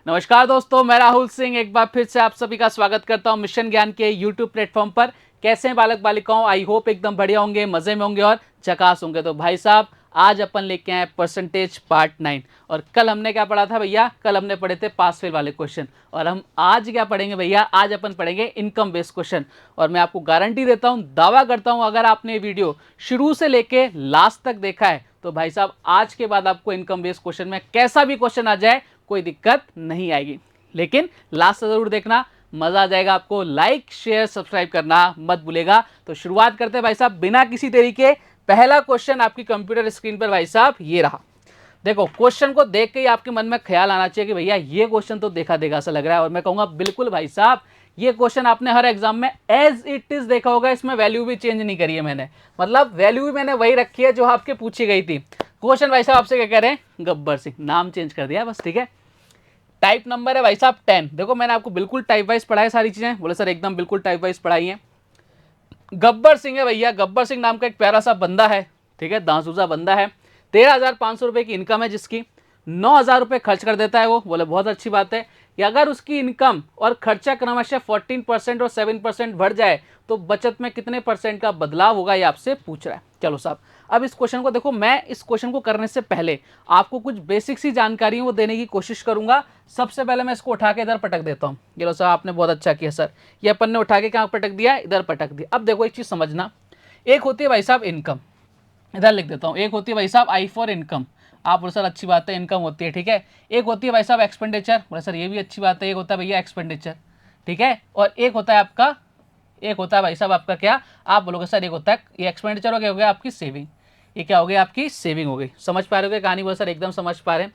नमस्कार दोस्तों, मैं राहुल सिंह एक बार फिर से आप सभी का स्वागत करता हूं मिशन ज्ञान के यूट्यूब प्लेटफॉर्म पर। कैसे हैं बालक बालिकाओं? आई होप एकदम बढ़िया होंगे, मजे में होंगे और झकास होंगे। तो भाई साहब, आज अपन लेके आए परसेंटेज पार्ट 9। और कल हमने क्या पढ़ा था भैया? कल हमने पढ़े थे पास फेल वाले क्वेश्चन। और हम आज क्या पढ़ेंगे भैया? आज अपन पढ़ेंगे इनकम बेस्ड क्वेश्चन। और मैं आपको गारंटी देता हूं, दावा करता हूं, अगर आपने वीडियो शुरू से लेके लास्ट तक देखा है तो भाई साहब आज के बाद आपको इनकम बेस्ड क्वेश्चन में कैसा भी क्वेश्चन आ जाए कोई दिक्कत नहीं आएगी। लेकिन लास्ट से जरूर देखना, मजा आ जाएगा आपको। लाइक शेयर सब्सक्राइब करना मत भूलेगा। तो शुरुआत करते हैं भाई साहब बिना किसी देरी के। पहला क्वेश्चन आपकी कंप्यूटर स्क्रीन पर भाई साहब ये रहा। देखो, क्वेश्चन को देख के ही आपके मन में ख्याल आना चाहिए कि भैया ये क्वेश्चन तो देखा देखा सा लग रहा है। और मैं कहूंगा बिल्कुल भाई साहब, ये क्वेश्चन आपने हर एग्जाम में एज इट इज देखा होगा। इसमें वैल्यू भी चेंज नहीं करी है मैंने, मतलब वैल्यू भी मैंने वही रखी है जो आपके पूछी गई थी। क्वेश्चन भाई साहब आपसे क्या कह रहे हैं? गब्बर सिंह, नाम चेंज कर दिया बस, ठीक है। टाइप नंबर है भाई साहब 10। देखो, मैंने आपको बिल्कुल टाइप वाइज पढ़ाई सारी चीजें। बोले सर एकदम बिल्कुल टाइप वाइज पढ़ाई है। गब्बर सिंह है भैया, गब्बर सिंह नाम का एक प्यारा सा बंदा है, ठीक है, दांसूजा बंदा है। 13,500 रुपए की इनकम है जिसकी। 9,000 रुपए खर्च कर देता है वो। बोले बहुत अच्छी बात है कि अगर उसकी इनकम और खर्चा क्रमशः 14% और 7% बढ़ जाए तो बचत में कितने परसेंट का बदलाव होगा, ये आपसे पूछ रहा है। चलो साहब, अब इस क्वेश्चन को देखो। मैं इस क्वेश्चन को करने से पहले आपको कुछ बेसिक सी जानकारी वो देने की कोशिश करूंगा। सबसे पहले मैं इसको उठा के इधर पटक देता हूँ। ये लो साहब, आपने बहुत अच्छा किया सर। ये अपन ने उठा के कहाँ पटक दिया? इधर पटक दिया। अब देखो एक चीज समझना, एक होती है भाई साहब इनकम, इधर लिख देता हूँ। एक होती है भाई साहब आई फॉर इनकम। आप बोले सर अच्छी बात है, इनकम होती है, ठीक है। एक होती है भाई साहब एक्सपेंडिचर। बोले सर ये भी अच्छी बात है। एक होता है भैया एक्सपेंडिचर, ठीक है। और एक होता है आपका, एक होता है भाई साहब आपका क्या? आप बोलोगे सर एक होता है, ये एक्सपेंडिचर हो गया आपकी सेविंग। ये क्या हो गया? आपकी सेविंग हो गई। समझ पा रहे हो कहानी? बोले सर एकदम समझ पा रहे हैं।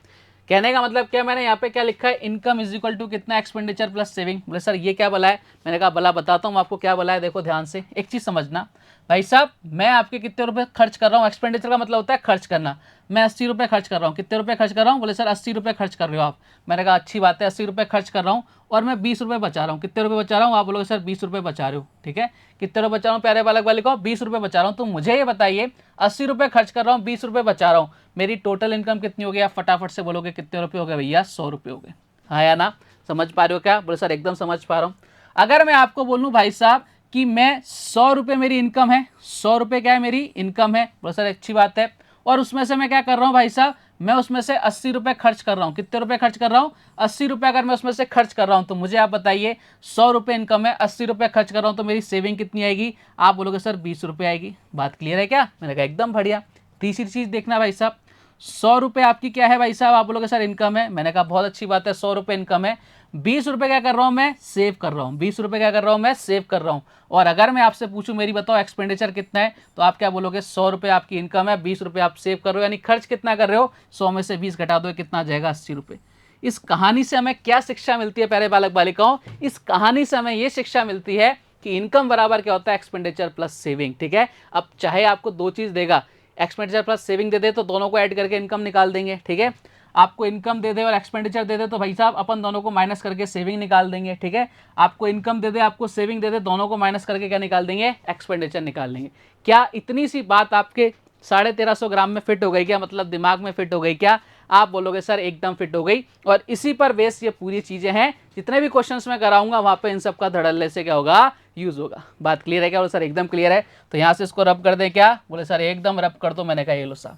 कहने का मतलब क्या, मैंने यहाँ पे क्या लिखा है? इनकम इज इक्वल टू कितना? Expenditure plus saving. बोले सर ये क्या बोला है? मैंने कहा भला बताता हूँ आपको क्या बोला है। देखो ध्यान से एक चीज समझना भाई साहब, मैं आपके कितने रुपए खर्च कर रहा हूँ? एक्सपेंडिचर का मतलब होता है खर्च करना। मैं 80 रुपये खर्च कर रहा हूँ। कितने रुपए खर्च कर रहा हूँ? बोले सर 80 रुपये खर्च कर रहे हो आप। मैंने कहा अच्छी बात है, 80 रुपये खर्च कर रहा हूँ और मैं 20 रुपये बचा रहा हूँ। कितने रुपये बचा रहा हूँ? आप बोलोगे सर 20 रुपये बचा रहे हो, ठीक है। कितने रुपये बचा रहा हूँ प्यारे बालक बालिकाओं? 20 रुपये बचा रहा हूँ। तो मुझे ये बताइए, 80 रुपये खर्च कर रहा हूँ, 20 रुपये बचा रहा हूँ, मेरी टोटल इनकम कितनी हो गई? आप फटाफट से बोलोगे कितने रुपये हो गए भैया? 100 रुपये हो गए। हाँ या ना? समझ पा रहे हो क्या? बोले सर एकदम समझ पा रहा हूँ। अगर मैं आपको बोलूँ भाई साहब कि मैं 100 रुपये मेरी इनकम है, 100 रुपये क्या है मेरी इनकम है, बोले सर अच्छी बात है। और उसमें से मैं क्या कर रहा हूँ भाई साहब? मैं उसमें से 80 रुपये खर्च कर रहा हूँ। कितने रुपए खर्च कर रहा हूँ? 80 रुपये अगर मैं उसमें से खर्च कर रहा हूँ तो मुझे आप बताइए, 100 रुपये इनकम है, 80 रुपये खर्च कर रहा हूँ तो मेरी सेविंग कितनी आएगी? आप बोलोगे सर 20 रुपये आएगी। बात क्लियर है क्या? मैंने कहा एकदम बढ़िया। तीसरी चीज देखना भाई साहब, 100 रुपये आपकी क्या है भाई साहब? आप बोलोगे सर इनकम है। मैंने कहा बहुत अच्छी बात है, 100 रुपये इनकम है। 20 रुपये क्या कर रहा हूं मैं? सेव कर रहा हूं। 20 रुपये क्या कर रहा हूं मैं? सेव कर रहा हूं। और अगर मैं आपसे पूछूं मेरी बताओ एक्सपेंडिचर कितना है, तो आप क्या बोलोगे? 100 रुपये आपकी इनकम है, 20 रुपये आप सेव कर रहे हो, यानी खर्च कितना कर रहे हो? 100 में से 20 घटा दो, कितना आ जाएगा? 80 रुपये। इस कहानी से हमें क्या शिक्षा मिलती है प्यारे बालक बालिकाओं? इस कहानी से हमें यह शिक्षा मिलती है कि इनकम बराबर क्या होता है? एक्सपेंडिचर प्लस सेविंग, ठीक है। अब चाहे आपको दो चीज देगा, एक्सपेंडिचर प्लस सेविंग दे दे तो दोनों को ऐड करके इनकम निकाल देंगे, ठीक है। आपको इनकम दे दे और एक्सपेंडिचर दे दे तो भाई साहब अपन दोनों को माइनस करके सेविंग निकाल देंगे, ठीक है। आपको इनकम दे दे, आपको सेविंग दे दे, दोनों को माइनस करके क्या निकाल देंगे? एक्सपेंडिचर निकाल देंगे। क्या इतनी सी बात आपके 1350 ग्राम में फिट हो गई क्या? मतलब दिमाग में फिट हो गई क्या? आप बोलोगे सर एकदम फिट हो गई। और इसी पर बेस ये पूरी चीजें हैं। जितने भी क्वेश्चंस मैं कराऊंगा वहां पे इन सब का धड़ल्ले से क्या होगा? यूज होगा। बात क्लियर है क्या? बोले सर एकदम क्लियर है। तो यहां से इसको रब कर दे क्या? बोले सर एकदम रब कर दो। मैंने कहा ये लो साहब,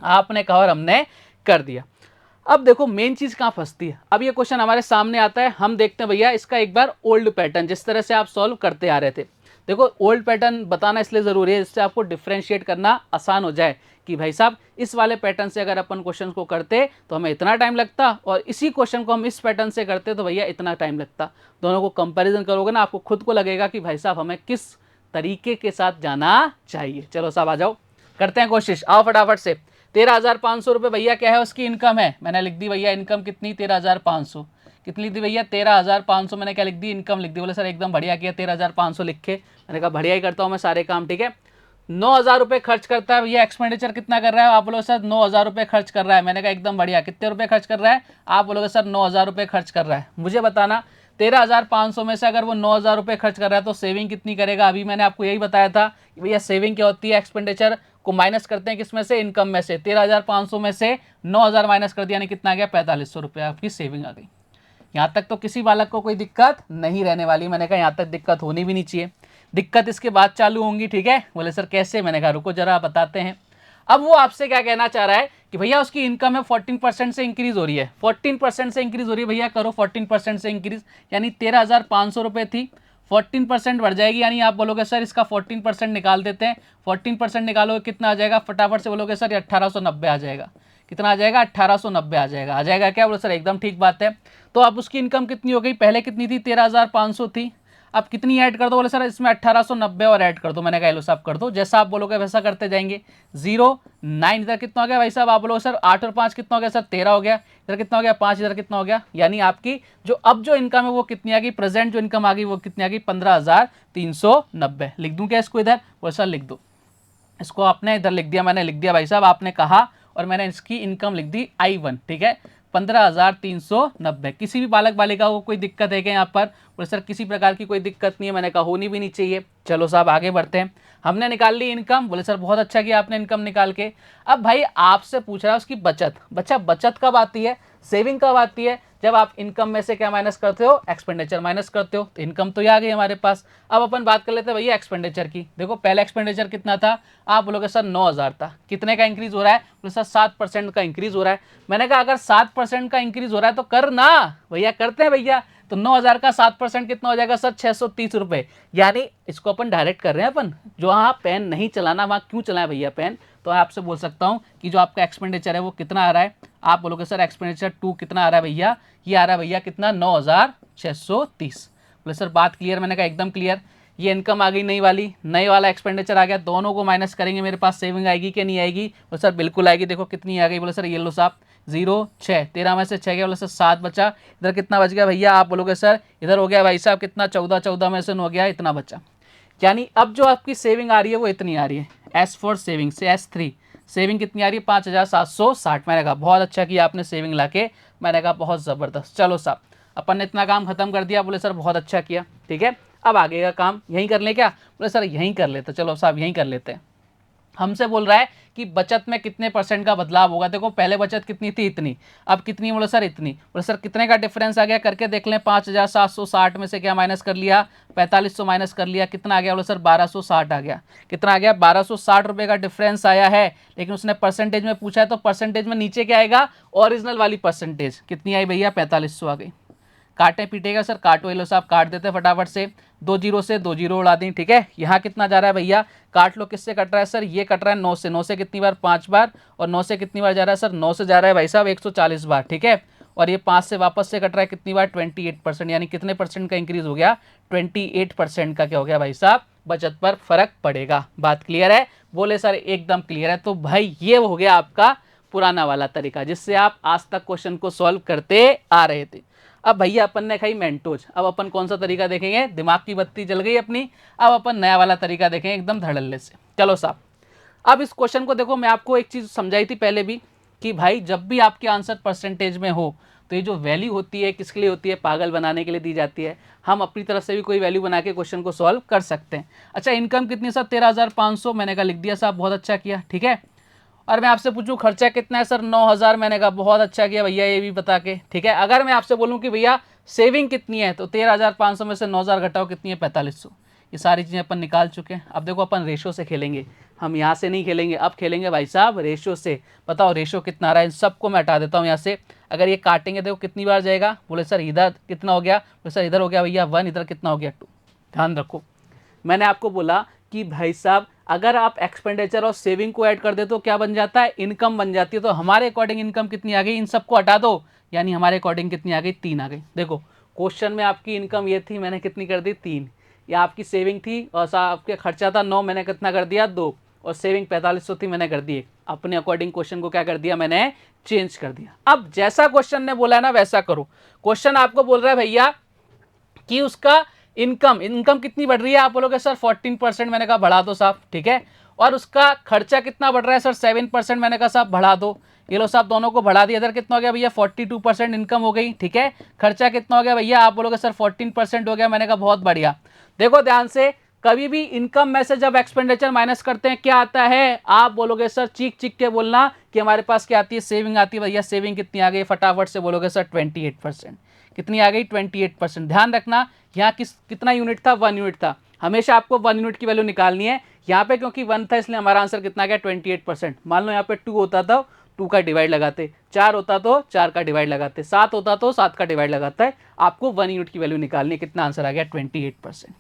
आपने कहा और हमने कर दिया। अब देखो मेन चीज कहां फंसती है। अब ये क्वेश्चन हमारे सामने आता है, हम देखते हैं भैया इसका एक बार ओल्ड पैटर्न, जिस तरह से आप सॉल्व करते आ रहे थे। देखो ओल्ड पैटर्न बताना इसलिए जरूरी है जिससे आपको डिफ्रेंशिएट करना आसान हो जाए कि भाई साहब इस वाले पैटर्न से अगर अपन क्वेश्चन को करते तो हमें इतना टाइम लगता, और इसी क्वेश्चन को हम इस पैटर्न से करते तो भैया इतना टाइम लगता। दोनों को कंपैरिजन करोगे ना, आपको खुद को लगेगा कि भाई साहब हमें किस तरीके के साथ जाना चाहिए। चलो साहब आ जाओ, करते हैं कोशिश, आओ फटाफट से। 13,500 रुपये भैया क्या है? उसकी इनकम है। मैंने लिख दी भैया इनकम कितनी? 13,500। कितनी लिख दी भैया? 13,500। मैंने क्या लिख दी? इनकम लिख दी। बोले सर एकदम बढ़िया किया, 13,500 लिख के। मैंने कहा बढ़िया ही करता हूँ मैं सारे काम, ठीक है। 9,000 रुपये खर्च करता है भैया। एक्सपेंडिचर कितना कर रहा है? आप बोलोगे सर 9,000 रुपये खर्च कर रहा है। मैंने कहा एकदम बढ़िया। कितने रुपये खर्च कर रहा है? आप बोलोगे सर 9,000 रुपये खर्च कर रहा है। मुझे बताना 13,500 में से अगर वो 9,000 रुपये खर्च कर रहा है तो सेविंग कितनी करेगा? अभी मैंने आपको यही बताया था कि भैया सेविंग क्या होती है? एक्सपेंडिचर को माइनस करते हैं किसमें से? इनकम में से। 13,500 में से 9,000 माइनस कर दिया, यानी कितना आ गया? 4,500 रुपये आपकी सेविंग आ गई। यहाँ तक तो किसी बालक को कोई दिक्कत नहीं रहने वाली। मैंने कहा यहाँ तक दिक्कत होनी भी नहीं चाहिए, दिक्कत इसके बाद चालू होंगी। ठीक है, बोले सर कैसे? मैंने कहा रुको जरा बताते हैं। अब वो आपसे क्या कहना चाह रहा है कि भैया उसकी इनकम है 14% से इंक्रीज हो रही है, 14% से इंक्रीज हो रही है। भैया करो 14% से इंक्रीज, यानी 13,500 रुपये थी, 14% बढ़ जाएगी। यानी आप बोलोगे सर इसका 14% निकाल देते हैं, 14% निकालोगे कितना आ जाएगा? फटाफट से बोलोगे सर ये 1890 आ जाएगा। कितना आ जाएगा? 1890 आ जाएगा। आ जाएगा क्या? बोलो सर एकदम ठीक बात है। तो अब उसकी इनकम कितनी हो गई? पहले कितनी थी? 13,500 थी। अब कितनी ऐड कर दो? बोले सर इसमें 1890 और ऐड कर दो। मैंने कहा लो साहब कर दो, जैसा आप बोलोगे वैसा करते जाएंगे। 0 9 इधर कितना हो गया भाई साहब? आप बोलोगे सर 8 और 5 कितना हो गया? सर 13 हो गया। इधर कितना हो गया? 5। इधर कितना हो गया? यानी आपकी जो अब जो इनकम है वो कितनी आ गई? प्रेजेंट जो इनकम आ गई वो कितनी आ गई? 15,390। लिख दूं क्या इसको इधर? बोले सर लिख दो। इसको आपने इधर लिख दिया, मैंने लिख दिया भाई साहब, आपने कहा और मैंने इसकी इनकम लिख दी I1। ठीक है, 15,390। किसी भी बालक बालिका को कोई दिक्कत है क्या यहाँ पर? बोले सर किसी प्रकार की कोई दिक्कत नहीं है। मैंने कहा होनी भी नहीं चाहिए। चलो साहब आगे बढ़ते हैं। हमने निकाल ली इनकम। बोले सर बहुत अच्छा किया आपने इनकम निकाल के। अब भाई आपसे पूछ रहा है उसकी बचत। बचत कब आती है? सेविंग कब आती है? जब आप इनकम में से क्या माइनस करते हो? एक्सपेंडिचर माइनस करते हो। तो इनकम तो ये आ गई हमारे पास। अब अपन बात कर लेते हैं भैया एक्सपेंडिचर की। देखो पहला एक्सपेंडिचर कितना था? आप बोलोगे सर 9,000 था। कितने का इंक्रीज हो रहा है? बोले सर 7% का इंक्रीज हो रहा है। मैंने कहा अगर 7% का इंक्रीज हो रहा है तो कर ना भैया, करते हैं भैया। तो 9,000 का 7% कितना हो जाएगा? सर 630 रुपये। यानी इसको अपन डायरेक्ट कर रहे हैं अपन। जो हाँ पेन नहीं चलाना वहाँ क्यों चलाएं भैया पेन? तो मैं आपसे बोल सकता हूँ कि जो आपका एक्सपेंडिचर है वो कितना आ रहा है? आप बोलोगे सर एक्सपेंडिचर 2 कितना आ रहा है भैया? ये आ रहा है भैया कितना? 9,630। बोले सर बात क्लियर? मैंने कहा एकदम क्लियर। ये इनकम आ गई नई वाली, नई वाला एक्सपेंडिचर आ गया, दोनों को माइनस करेंगे मेरे पास सेविंग आएगी कि नहीं आएगी? बोले सर बिल्कुल आएगी। देखो कितनी आ गई? बोले सर ये लो साहब 0 6, 13 में से 6 गया। बोले सर 7 बचा। इधर कितना बच गया भैया? आप बोलोगे सर इधर हो गया भाई साहब कितना? 14, 14 में से 9 गया, इतना बचा। यानी अब जो आपकी सेविंग आ रही है वो इतनी आ रही है। S4 सेविंग से S3 सेविंग कितनी आ रही है? 5,760। मैंने कहा बहुत अच्छा किया आपने सेविंग लाके। मैंने कहा बहुत ज़बरदस्त। चलो साहब अपन ने इतना काम खत्म कर दिया। बोले सर बहुत अच्छा किया। ठीक है, अब आगे का काम यहीं कर ले क्या? बोले सर यहीं कर लेते। चलो साहब यहीं कर लेते हैं। हमसे बोल रहा है कि बचत में कितने % का बदलाव होगा। देखो पहले बचत कितनी थी? इतनी। अब कितनी? बोले सर इतनी। बोले सर कितने का डिफरेंस आ गया? करके देख लें। 5,760 में से क्या माइनस कर लिया? 4500 माइनस कर लिया। कितना आ गया? बोले सर 1,260 आ गया। कितना आ गया? 1,260 रुपये का डिफरेंस आया है। लेकिन उसने परसेंटेज में पूछा है तो परसेंटेज में नीचे क्या आएगा? ओरिजिनल वाली परसेंटेज कितनी आई भैया? 4500 आ गई। काटे पीटेगा सर? काटो। लो साहब काट देते फटाफट से। 2 जीरो से 2 जीरो उड़ा दी। ठीक है, यहाँ कितना जा रहा है भैया? काट लो। किससे कट रहा है सर? ये कट रहा है 9 से। 9 से कितनी बार? 5 बार। और 9 से कितनी बार जा रहा है सर? 9 से जा रहा है भाई साहब 140 बार। ठीक है, और ये 5 से वापस से कट रहा है कितनी बार? 28%। यानी कितने % का इंक्रीज हो गया? 28% का क्या हो गया भाई साहब? बचत पर फर्क पड़ेगा। बात क्लियर है? बोले सर एकदम क्लियर है। तो भाई ये हो गया आपका पुराना वाला तरीका जिससे आप आज तक क्वेश्चन को सॉल्व करते आ रहे थे। अब भैया अपन ने खाई मेंटोज। अब अपन कौन सा तरीका देखेंगे? दिमाग की बत्ती जल गई अपनी। अब अपन नया वाला तरीका देखेंगे एकदम धड़ल्ले से। चलो साहब अब इस क्वेश्चन को देखो, मैं आपको एक चीज़ समझाई थी पहले भी कि भाई जब भी आपके आंसर परसेंटेज में हो तो ये जो वैल्यू होती है किसके लिए होती है? पागल बनाने के लिए दी जाती है। हम अपनी तरफ से भी कोई वैल्यू बना के क्वेश्चन को सॉल्व कर सकते हैं। अच्छा इनकम कितनी सर? 13,500। मैंने कहा लिख दिया साहब, बहुत अच्छा किया। ठीक है, और मैं आपसे पूछूं खर्चा कितना है सर? 9,000। मैंने कहा बहुत अच्छा किया भैया ये भी बता के। ठीक है, अगर मैं आपसे बोलूं कि भैया सेविंग कितनी है तो 13,500 में से 9,000 घटाओ कितनी है? 4,500। ये सारी चीज़ें अपन निकाल चुके हैं। अब देखो अपन रेशो से खेलेंगे। हम यहाँ से नहीं खेलेंगे, अब खेलेंगे भाई साहब रेशो से। बताओ रेशो कितना आ रहा है? इन सबको मैं हटा देता हूँ यहाँ से। अगर ये काटेंगे देखो कितनी बार जाएगा? बोले सर इधर कितना हो गया? बोले सर इधर हो गया भैया 1। इधर कितना हो गया? 2। ध्यान रखो मैंने आपको बोला कि भाई साहब अगर आप एक्सपेंडिचर और सेविंग को ऐड कर दे तो क्या बन जाता है? इनकम बन जाती है। तो हमारे अकॉर्डिंग इनकम कितनी आ गई? इन सबको हटा दो, यानी हमारे अकॉर्डिंग कितनी आ गई? 3 आ गई। देखो क्वेश्चन में आपकी इनकम ये थी, मैंने कितनी कर दी? 3। या आपकी सेविंग थी और आपके खर्चा था 9, मैंने कितना कर दिया? 2। और सेविंग 4500 थी, मैंने कर दी 1। अपने अकॉर्डिंग क्वेश्चन को क्या कर दिया? मैंने चेंज कर दिया। अब जैसा क्वेश्चन ने बोला है ना वैसा करो। क्वेश्चन आपको बोल रहा है भैया कि उसका इनकम कितनी बढ़ रही है? आप बोलोगे सर 14%। मैंने कहा बढ़ा दो साहब। ठीक है, और उसका खर्चा कितना बढ़ रहा है सर? 7%। मैंने कहा साहब बढ़ा दो। ये लो साहब दोनों को बढ़ा दिया। इधर कितना हो गया भैया? 42% इनकम हो गई। ठीक है, खर्चा कितना हो गया भैया? आप बोलोगे सर 14% हो गया। मैंने कहा बहुत बढ़िया। देखो ध्यान से, कभी भी इनकम में से जब एक्सपेंडिचर माइनस करते हैं क्या आता है? आप बोलोगे सर चीख चीख के बोलना कि हमारे पास क्या आती है, सेविंग आती है। भैया सेविंग कितनी आ गई, फटाफट से बोलोगे सर 28%। कितनी आ गई, 28%। ध्यान रखना यहाँ कितना यूनिट था, 1 यूनिट था। हमेशा आपको 1 यूनिट की वैल्यू निकालनी है। यहाँ पे क्योंकि 1 था इसलिए हमारा आंसर कितना गया, 28%। मान लो यहाँ पे 2 होता था, 2 का डिवाइड लगाते, 4 होता तो 4 का डिवाइड लगाते, 7 होता तो 7 का डिवाइड लगाता है। आपको 1 यूनिट की वैल्यू निकालनी है। कितना आंसर आ गया, 28%।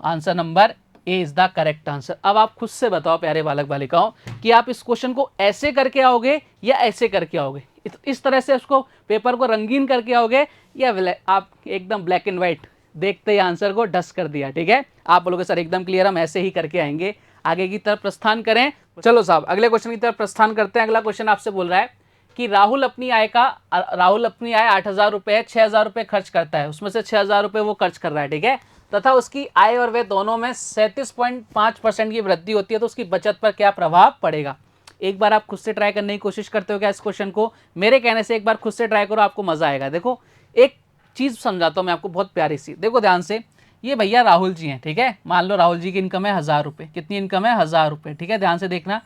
Answer number A is the correct answer. अब आप खुद से बताओ प्यारे बालक बालिकाओं कि आप इस क्वेश्चन को ऐसे करके आओगे या ऐसे करके आओगे। इस तरह से उसको पेपर को रंगीन करके आओगे या आप एकदम ब्लैक एंड व्हाइट देखते ही आंसर को डस्ट कर दिया। ठीक है, आप बोलोगे सर एकदम क्लियर, हम ऐसे ही करके आएंगे। आगे की तरफ प्रस्थान करें। चलो साहब अगले क्वेश्चन की तरफ प्रस्थान करते हैं। अगला क्वेश्चन आपसे बोल रहा है कि राहुल अपनी आय 8,000 रुपये है, 6,000 रुपये खर्च करता है, उसमें से 6,000 रुपये वो खर्च कर रहा है। ठीक है, तथा उसकी आय और व्यय दोनों में 37.5% की वृद्धि होती है, तो उसकी बचत पर क्या प्रभाव पड़ेगा। एक बार आप खुद से ट्राई करने की कोशिश करते हो क्या इस क्वेश्चन को, मेरे कहने से एक बार खुद से ट्राई करो, आपको मजा आएगा। देखो एक चीज समझाता हूं मैं आपको बहुत प्यारी सी, देखो ध्यान से। ये भैया राहुल जी हैं, ठीक है, मान लो राहुल जी की इनकम है 1,000 रुपये। कितनी इनकम है, 1,000 रुपये। ठीक है, ध्यान से देखना,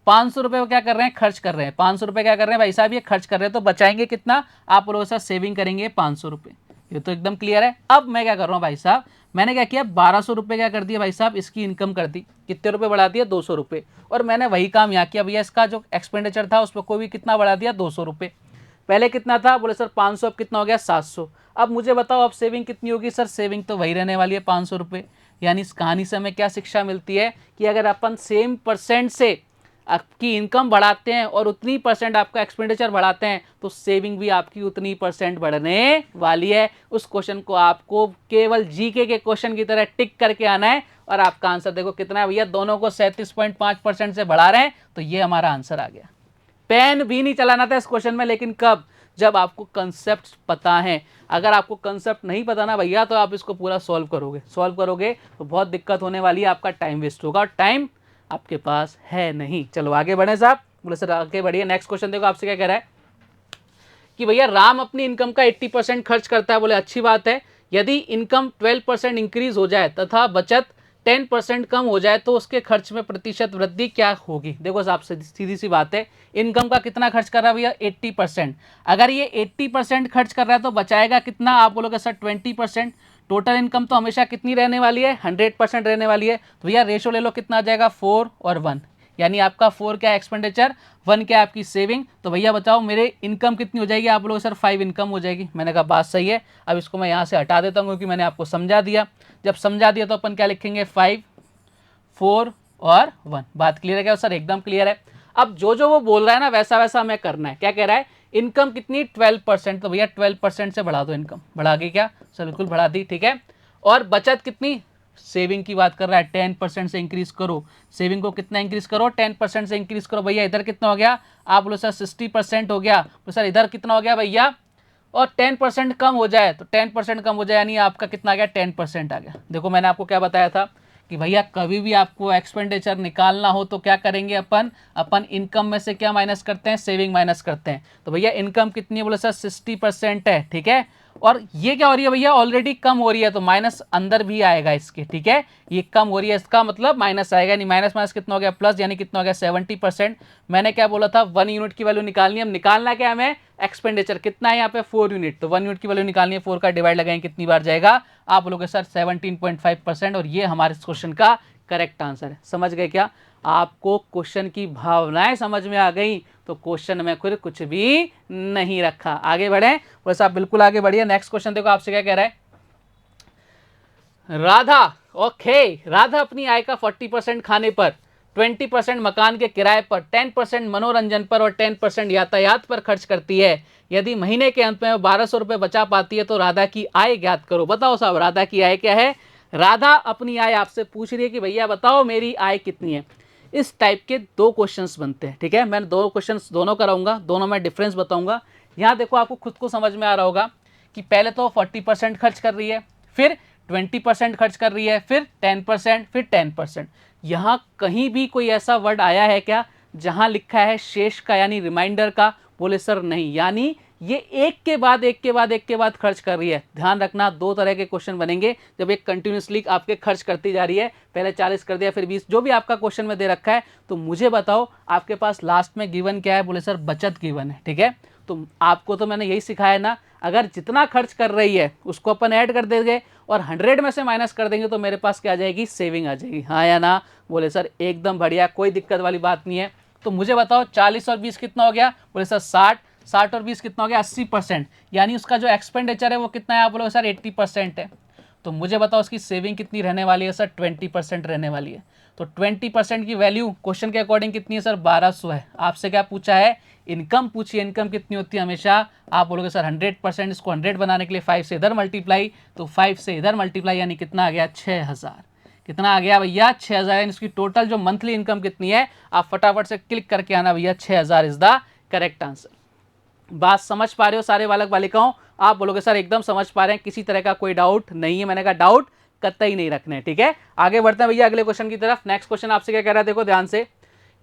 500 रुपये वो क्या कर रहे हैं, खर्च कर रहे हैं। 500 रुपये क्या कर रहे हैं भाई साहब, ये खर्च कर रहे हैं, तो बचाएंगे कितना, आप लोगों के साथ सेविंग करेंगे 500 रुपये। ये तो एकदम क्लियर है। अब मैं क्या कर रहा हूँ भाई साहब, मैंने क्या किया, 1200 रुपये क्या कर दिया भाई साहब, इसकी इनकम कर दी। कितने रुपये बढ़ा दिया, 200 रुपये। और मैंने वही काम यहाँ किया भैया, इसका जो एक्सपेंडिचर था उस पर कोई भी कितना बढ़ा दिया, 200 रुपये। पहले कितना था, बोले सर 500, अब कितना हो गया 700। अब मुझे बताओ अब सेविंग कितनी होगी, सर सेविंग तो वही रहने वाली है 500 रुपये। यानी इस कहानी से हमें क्या शिक्षा मिलती है कि अगर अपन सेम परसेंट से आपकी इनकम बढ़ाते हैं और उतनी परसेंट आपका एक्सपेंडिचर बढ़ाते हैं तो सेविंग भी आपकी उतनी परसेंट बढ़ने वाली है। उस क्वेश्चन को आपको केवल जीके के क्वेश्चन की तरह टिक करके आना है और आपका आंसर देखो कितना है भैया, दोनों को 37.5% से बढ़ा रहे हैं, तो ये हमारा आंसर आ गया। पेन भी नहीं चलाना था इस क्वेश्चन में, लेकिन कब, जब आपको कंसेप्ट पता है। अगर आपको कंसेप्ट नहीं पता ना भैया, तो आप इसको पूरा सॉल्व करोगे तो बहुत दिक्कत होने वाली है, आपका टाइम वेस्ट होगा, और टाइम आपके पास है नहीं। चलो आगे बढ़े साहब, बोले सर आगे बढ़िए। नेक्स्ट क्वेश्चन देखो आपसे क्या कह रहा है कि भैया राम अपनी इनकम का 80% खर्च करता है। बोले अच्छी बात है, यदि इनकम 12% इंक्रीज हो जाए तथा बचत 10% कम हो जाए तो उसके खर्च में प्रतिशत वृद्धि क्या होगी। देखो साहब सीधी सी बात है, इनकम का कितना खर्च कर रहा है भैया, 80%। अगर ये 80% खर्च कर रहा है तो बचाएगा कितना, आप बोलोगे सर 20%। टोटल इनकम तो हमेशा कितनी रहने वाली है, 100% रहने वाली है। तो भैया रेशो ले लो, कितना आ जाएगा, 4 और 1। यानी आपका 4 क्या एक्सपेंडिचर, 1 क्या आपकी सेविंग। तो भैया बताओ मेरे इनकम कितनी हो जाएगी, आप लोग सर 5 इनकम हो जाएगी। मैंने कहा बात सही है। अब इसको मैं यहाँ से हटा देता हूँ क्योंकि मैंने आपको समझा दिया। जब समझा दिया तो अपन क्या लिखेंगे, 5, 4 और 1। बात क्लियर है क्या सर, एकदम क्लियर है। अब जो वो बोल रहा है ना वैसा वैसा हमें करना है। क्या कह रहा है, इनकम कितनी, 12%, तो भैया 12% से बढ़ा दो इनकम। बढ़ा गई क्या सर, बिल्कुल बढ़ा दी, ठीक है। और बचत कितनी, सेविंग की बात कर रहा है, 10% से इंक्रीज करो। सेविंग को कितना इंक्रीज करो, 10% से इंक्रीज करो। भैया इधर कितना हो गया, आप बोलो सर 60% हो गया। तो सर इधर कितना हो गया भैया, और 10% कम हो जाए तो 10% कम हो जाए, यानी आपका कितना आ गया, 10% आ गया। देखो मैंने आपको क्या बताया था कि भैया कभी भी आपको एक्सपेंडिचर निकालना हो तो क्या करेंगे, अपन इनकम में से क्या माइनस करते हैं, सेविंग माइनस करते हैं। तो भैया इनकम कितनी है, बोले सर 60% है, ठीक है। और ये क्या हो रही है भैया, ऑलरेडी कम हो रही है, तो माइनस अंदर भी आएगा इसके, ठीक है। ये कम हो रही है, इसका मतलब माइनस आएगा, यानी माइनस माइनस कितना हो गया, प्लस, यानी कितना हो गया, 70%। मैंने क्या बोला था, 1 यूनिट की वैल्यू निकालनी है। हम निकालना क्या हमें, एक्सपेंडिचर कितना है यहाँ पे, 4 यूनिट। तो 1 यूनिट की वैल्यू निकालनी है, 4 का डिवाइड लगाएंगे कितनी बार जाएगा, आप बोलोगे सर 17.5%। और ये हमारे इस क्वेश्चन का करेक्ट आंसर है। समझ गए क्या, आपको क्वेश्चन की भावनाएं समझ में आ गई तो क्वेश्चन में फिर कुछ भी नहीं रखा। आगे बढ़े, बस आप बिल्कुल आगे बढ़िए। नेक्स्ट क्वेश्चन देखो आपसे क्या कह रहा है, राधा, ओके, राधा अपनी आय का 40% खाने पर, 20% मकान के किराए पर, 10% मनोरंजन पर और 10% यातायात पर खर्च करती है। यदि महीने के अंत में 1200 रुपये बचा पाती है तो राधा की आय ज्ञात करो। बताओ साहब राधा की आय क्या है। राधा अपनी आय आपसे पूछ रही है कि भैया बताओ मेरी आय कितनी है। इस टाइप के 2 क्वेश्चंस बनते हैं, ठीक है। मैं 2 क्वेश्चंस दोनों कराऊंगा, दोनों में डिफरेंस बताऊंगा। यहाँ देखो आपको खुद को समझ में आ रहा होगा कि पहले तो 40% खर्च कर रही है, फिर 20% खर्च कर रही है, फिर 10%, फिर 10%। यहाँ कहीं भी कोई ऐसा वर्ड आया है क्या जहाँ लिखा है शेष का, यानी रिमाइंडर का, बोले सर नहीं। यानी ये एक के बाद एक के बाद एक के बाद खर्च कर रही है। ध्यान रखना, दो तरह के क्वेश्चन बनेंगे जब एक कंटिन्यूसली आपके खर्च करती जा रही है। पहले 40 कर दिया, फिर 20, जो भी आपका क्वेश्चन में दे रखा है। तो मुझे बताओ आपके पास लास्ट में गिवन क्या है? बोले सर बचत गिवन है। ठीक है, तो आपको तो मैंने यही सिखाया ना, अगर जितना खर्च कर रही है उसको अपन ऐड कर देंगे और 100 में से माइनस कर देंगे तो मेरे पास क्या आ जाएगी? सेविंग आ जाएगी। हाँ या ना? बोले सर एकदम बढ़िया, कोई दिक्कत वाली बात नहीं है। तो मुझे बताओ 40 और 20 कितना हो गया? बोले सर 60, 60 और 20 कितना हो गया? 80%। यानी उसका जो एक्सपेंडिचर है वो कितना है? आप बोलोगे सर 80% है। तो मुझे बताओ उसकी सेविंग कितनी रहने वाली है? सर 20% रहने वाली है। तो 20% की वैल्यू क्वेश्चन के अकॉर्डिंग कितनी है? सर 1200 है। आपसे क्या पूछा है? इनकम पूछिए। इनकम कितनी होती है हमेशा? आप बोलोगे सर 100%, इसको 100 बनाने के लिए 5 से इधर मल्टीप्लाई, तो 5 से इधर मल्टीप्लाई, यानी कितना आ गया? 6000। कितना आ गया भैया? 6000। यानी इसकी टोटल जो मंथली इनकम कितनी है? आप फटाफट से क्लिक करके आना भैया, 6000 इज द करेक्ट आंसर। बात समझ पा रहे हो सारे बालक बालिकाओं? आप बोलोगे सर एकदम समझ पा रहे हैं, किसी तरह का कोई डाउट नहीं है। मैंने कहा डाउट कतई नहीं रखने। ठीक है, आगे बढ़ते हैं भैया अगले क्वेश्चन की तरफ। नेक्स्ट क्वेश्चन आपसे क्या कह रहा है? देखो ध्यान से,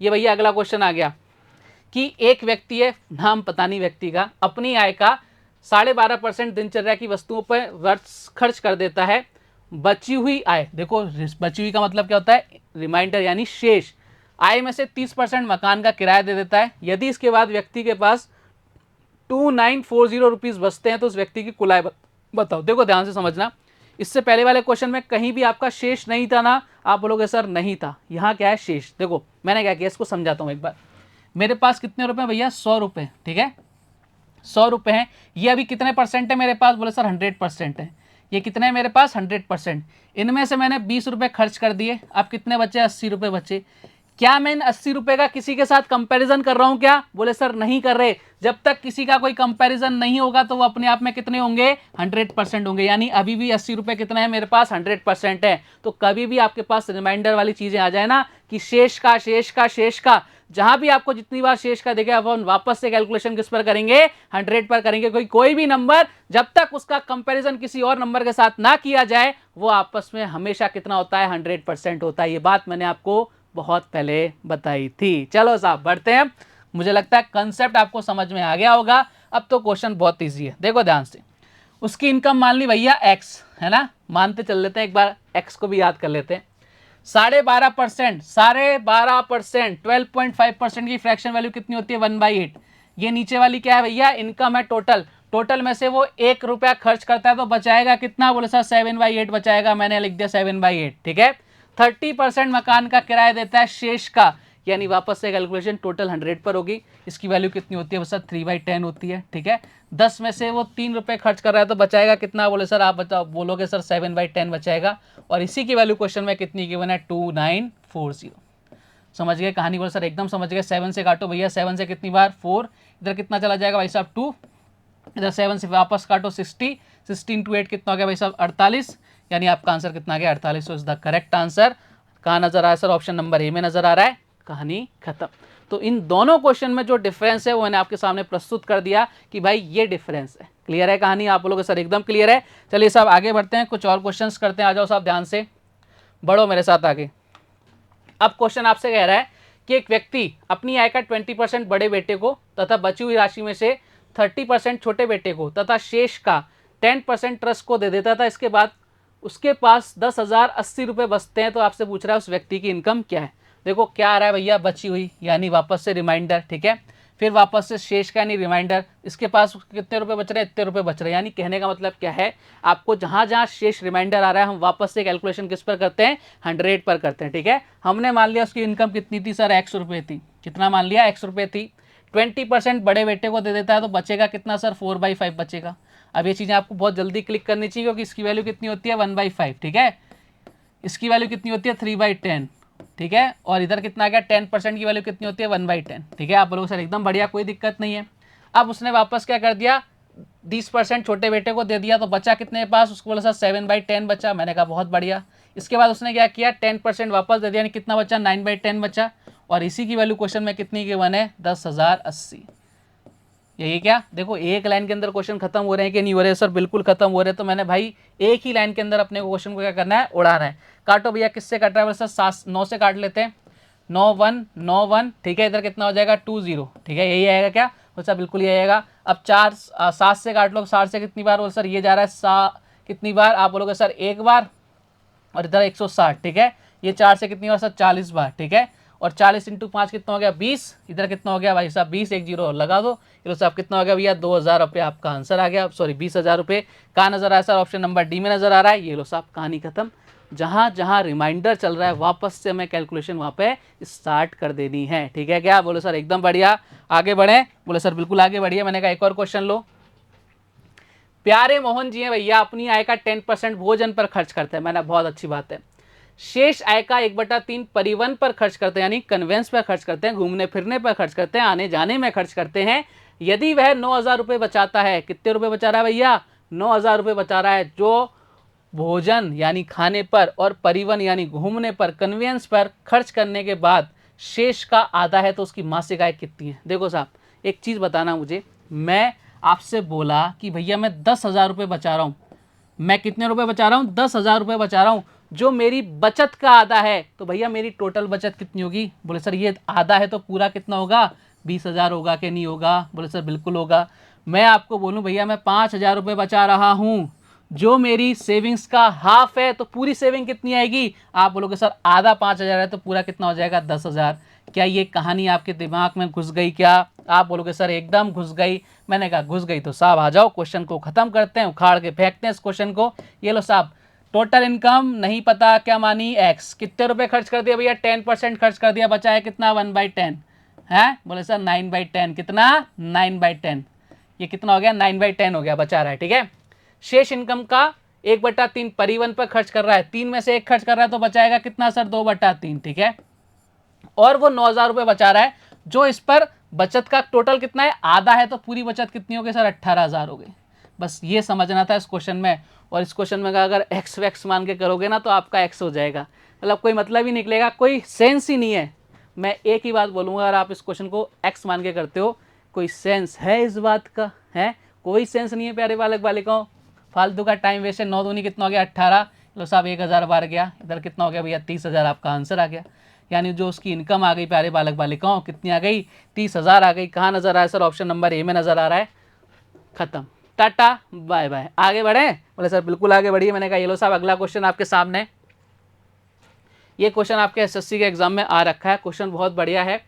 ये भैया अगला क्वेश्चन आ गया कि एक व्यक्ति है, नाम पता नहीं व्यक्ति का, अपनी आय का 12.5% दिनचर्या की वस्तुओं पर वर्ष खर्च कर देता है। बची हुई आय, देखो बची हुई का मतलब क्या होता है? रिमाइंडर यानी शेष आय में से 30% मकान का किराया दे देता है। यदि इसके बाद व्यक्ति के पास 2940 रुपीज़ बचते हैं तो उस व्यक्ति की कुल आय बताओ। देखो ध्यान से समझना, इससे पहले वाले क्वेश्चन में कहीं भी आपका शेष नहीं था ना? आप बोलोगे सर नहीं था। यहाँ क्या है? शेष। देखो मैंने क्या किया, इसको समझाता हूँ एक बार। मेरे पास कितने रुपए भैया? 100 रुपये। ठीक है, 100 रुपये हैं। ये अभी कितने परसेंट है मेरे पास? बोले सर 100% है। ये कितने है मेरे पास? 100%। इनमें से मैंने 20 रुपये खर्च कर दिए। अब कितने बचे? 80 रुपये बचे। क्या मैं इन 80 रुपये का किसी के साथ कंपैरिजन कर रहा हूं क्या? बोले सर नहीं कर रहे। जब तक किसी का कोई कंपैरिजन नहीं होगा तो वो अपने आप में कितने होंगे? 100% होंगे। यानी अभी भी 80 रुपये कितना है मेरे पास? 100% है। तो कभी भी आपके पास रिमाइंडर वाली चीजें आ जाए ना कि शेष का शेष का शेष का, जहां भी आपको जितनी बार शेष का देगा अपन वापस से कैलकुलेशन किस पर करेंगे? 100 पर करेंगे। कोई भी नंबर जब तक उसका कंपैरिजन किसी और नंबर के साथ ना किया जाए वो आपस में हमेशा कितना होता है? 100% होता है। ये बात मैंने आपको बहुत पहले बताई थी। चलो साहब बढ़ते हैं। मुझे लगता है कंसेप्ट आपको समझ में आ गया होगा। अब तो क्वेश्चन बहुत इजी है, देखो ध्यान से। उसकी इनकम मान ली भैया x है ना, मानते चल लेते हैं, एक बार x को भी याद कर लेते हैं। 12.5%, 12.5%, 12.5% की फ्रैक्शन वैल्यू कितनी होती है? 1/8। ये नीचे वाली क्या है भैया? इनकम है टोटल। टोटल में से वो 1 रुपया खर्च करता है तो बचाएगा कितना? बोले सर 7/8 बचाएगा। मैंने लिख दिया 7/8। ठीक है, 30% मकान का किराया देता है शेष का, यानी वापस से कैलकुलेशन टोटल 100 पर होगी। इसकी वैल्यू कितनी होती है? सर 3/10 होती है। ठीक है, 10 में से वो 3 रुपये खर्च कर रहा है तो बचाएगा कितना? बोले सर आप बताओ। बोलोगे सर 7/10 बचाएगा। और इसी की वैल्यू क्वेश्चन में कितनी गिवन है? 2940। समझ गए कहानी? बोले सर एकदम समझ गए। 7 से काटो भैया, 7 से कितनी बार? 4। इधर कितना चला जाएगा भाई साहब? 2। इधर 7 से वापस काटो 60। 16 × 8 कितना हो गया भाई साहब? 48। यानी आपका आंसर कितना आ गया? 48। Is the correct answer. कहाँ नजर आ रहा है सर? ऑप्शन नंबर ए में नजर आ रहा है। कहानी खत्म। तो इन दोनों क्वेश्चन में जो डिफरेंस है वो मैंने आपके सामने प्रस्तुत कर दिया कि भाई ये डिफरेंस है। क्लियर है कहानी? आप बोलोगे सर एकदम क्लियर है। चलिए साहब आगे बढ़ते हैं, कुछ और क्वेश्चन करते हैं। आ जाओ साहब, ध्यान से बढ़ो मेरे साथ आगे। अब क्वेश्चन आपसे कह रहा है कि एक व्यक्ति अपनी आय का 20% बड़े बेटे को तथा बची हुई राशि में से 30% छोटे बेटे को तथा शेष का 10% ट्रस्ट को दे देता था। इसके बाद उसके पास 10,080 रुपये बचते हैं। तो आपसे पूछ रहा है उस व्यक्ति की इनकम क्या है? देखो क्या आ रहा है भैया? बची हुई यानी वापस से रिमाइंडर। ठीक है, फिर वापस से शेष का यानी रिमाइंडर। इसके पास कितने रुपए बच रहे हैं? इतने रुपए बच रहे हैं। यानी कहने का मतलब क्या है? आपको जहां जहां शेष रिमाइंडर आ रहा है हम वापस से कैलकुलेशन किस पर करते हैं? 100 पर करते हैं। ठीक है, हमने मान लिया उसकी इनकम कितनी थी सर? x रुपये थी। कितना मान लिया? x रुपये थी। 20% बड़े बेटे को दे देता है तो बचेगा कितना सर? 4/5 बचेगा। अब ये चीज़ें आपको बहुत जल्दी क्लिक करनी चाहिए क्योंकि इसकी वैल्यू कितनी होती है? 1/5। ठीक है, इसकी वैल्यू कितनी होती है? 3/10। ठीक है, और इधर कितना आ गया? 10% की वैल्यू कितनी होती है? 1/10। ठीक है, आप बोलोगे सर एकदम बढ़िया, कोई दिक्कत नहीं है। अब उसने वापस क्या कर दिया? 20% छोटे बेटे को दे दिया तो बचा कितने के पास? उसको बोला सर 7/10 बचा। मैंने कहा बहुत बढ़िया। इसके बाद उसने क्या किया? 10% वापस दे दिया, यानी कितना बचा? 9/10 बचा। और इसी की वैल्यू क्वेश्चन में कितनी गिवन है? 10,080। यही क्या? देखो एक लाइन के अंदर क्वेश्चन खत्म हो रहे हैं कि नहीं हो रहे? सर बिल्कुल खत्म हो रहे हैं। तो मैंने भाई एक ही लाइन के अंदर अपने क्वेश्चन को क्या करना है? उड़ाना है। काटो भैया, किससे काट रहा है? सर 9 से काट लेते हैं। 9 1 9 1। ठीक है, इधर कितना हो जाएगा? 20। ठीक है, यही आएगा क्या? बोले सर बिल्कुल ये आएगा। अब 7 से काट लो, 60 से कितनी बार, बोले सर ये जा रहा है कितनी बार, आप बोलोगे सर एक बार, और इधर 160, ठीक है। ये 4 से कितनी बार सर 40 बार, ठीक है। और 40 इंटू 5 कितना हो गया 20, इधर कितना हो गया भाई साहब 20, एक जीरो और लगा दो, ये लो साहब कितना हो गया भैया 2000 रुपये आपका आंसर आ गया। सॉरी 20,000 रुपये। कहाँ नजर आया सर, ऑप्शन नंबर डी में नजर आ रहा है। ये लो साहब कहानी खत्म। जहां जहां रिमाइंडर चल रहा है वापस से हमें कैलकुलेशन वहां पे स्टार्ट कर देनी है, ठीक है क्या। बोलो सर एकदम बढ़िया, आगे बढ़े। बोले सर बिल्कुल आगे बढ़िए। मैंने कहा एक और क्वेश्चन लो। प्यारे मोहन जी हैं भैया, अपनी आय का 10% भोजन पर खर्च करते हैं। मैंने बहुत अच्छी बात है। शेष आय का 1/3 परिवहन पर खर्च करते हैं, यानी कन्वेंस पर खर्च करते हैं, घूमने फिरने पर खर्च करते हैं, आने जाने में खर्च करते हैं। यदि वह 9,000 रुपये बचाता है, कितने रुपए बचा रहा है भैया 9,000 रुपये बचा रहा है, जो भोजन यानी खाने पर और परिवहन यानी घूमने पर, कन्वेंस पर खर्च करने के बाद शेष का आधा है, तो उसकी मासिक आय कितनी है। देखो साहब एक चीज़ बताना मुझे, मैं आपसे बोला कि भैया मैं 10,000 रुपये बचा रहा हूँ, मैं कितने रुपए बचा रहा हूँ 10,000 रुपये बचा रहा हूँ, जो मेरी बचत का आधा है, तो भैया मेरी टोटल बचत कितनी होगी। बोले सर ये आधा है तो पूरा कितना होगा 20,000 होगा कि नहीं होगा। बोले सर बिल्कुल होगा। मैं आपको बोलूँ भैया मैं 5,000 रुपये बचा रहा हूँ, जो मेरी सेविंग्स का हाफ है, तो पूरी सेविंग कितनी आएगी। आप बोलोगे सर आधा 5,000 है तो पूरा कितना हो जाएगा 10,000। क्या ये कहानी आपके दिमाग में घुस गई क्या। आप बोलोगे सर एकदम घुस गई। मैंने कहा घुस गई तो साहब आ जाओ, क्वेश्चन को खत्म करते हैं, उखाड़ के फेंकते हैं इस क्वेश्चन को। ये लो साहब, टोटल इनकम नहीं पता क्या मानी एक्स, कितने रुपए खर्च कर दिया भैया 10% खर्च कर दिया, बचा है कितना 1/10 है। बोले सर 9/10, कितना 9/10, ये कितना हो गया 9/10 हो गया, बचा रहा है, ठीक है। शेष इनकम का 1/3 परिवहन पर खर्च कर रहा है, 3 में से 1 खर्च कर रहा है, तो बचाएगा कितना सर 2/3, ठीक है। और वो 9,000 रुपये बचा रहा है, जो इस पर बचत का टोटल कितना है आधा है, तो पूरी बचत कितनी हो गई सर 18,000 हो गई। बस ये समझना था इस क्वेश्चन में। और इस क्वेश्चन में अगर एक्स वैक्स मान के करोगे ना तो आपका एक्स हो जाएगा, मतलब कोई मतलब ही निकलेगा, कोई सेंस ही नहीं है। मैं एक ही बात बोलूँगा, अगर आप इस क्वेश्चन को एक्स मान के करते हो, कोई सेंस है इस बात का, है कोई सेंस नहीं है प्यारे बालक बालिकाओं। फालतू का टाइम वेस्ट है। 9 दूनी कितना हो गया 18, लो साहब 1,000 बार गया, इधर कितना हो गया भैया 30,000 आपका आंसर आ गया। यानी जो उसकी इनकम आ गई प्यारे बालक बालिकाओं कितनी आ गई 30,000 आ गई। कहाँ नजर आ रहा है सर, ऑप्शन नंबर ए में नजर आ रहा है। खत्म, टाटा बाय बाय। आगे बढ़े। बोले सर बिल्कुल आगे बढ़िए। मैंने कहा ये लो साहब अगला क्वेश्चन आपके सामने, ये क्वेश्चन आपके एसएससी के एग्जाम में आ रखा है। क्वेश्चन बहुत बढ़िया है